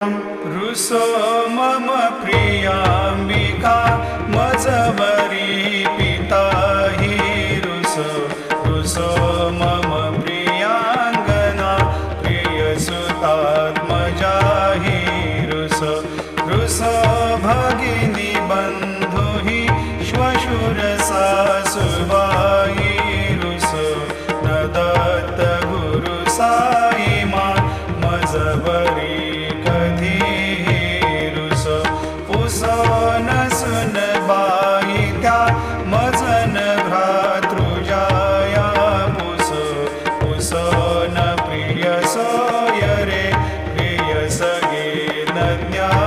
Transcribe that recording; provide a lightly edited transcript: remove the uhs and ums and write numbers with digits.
रुसो मम प्रियाम्बिका मजबरी पिता हि रुसो मम प्रियांगना प्रियसुतात्मजा हि रुसो भगिनी बंधु हि श्वशुर सासुबाई रुसो न दत्त गुरु साई मा मजबरी सुन बाई त्या मजन भ्रातृजाया पुस न प्रिय सोय रे प्रिय सगे न ज्ञा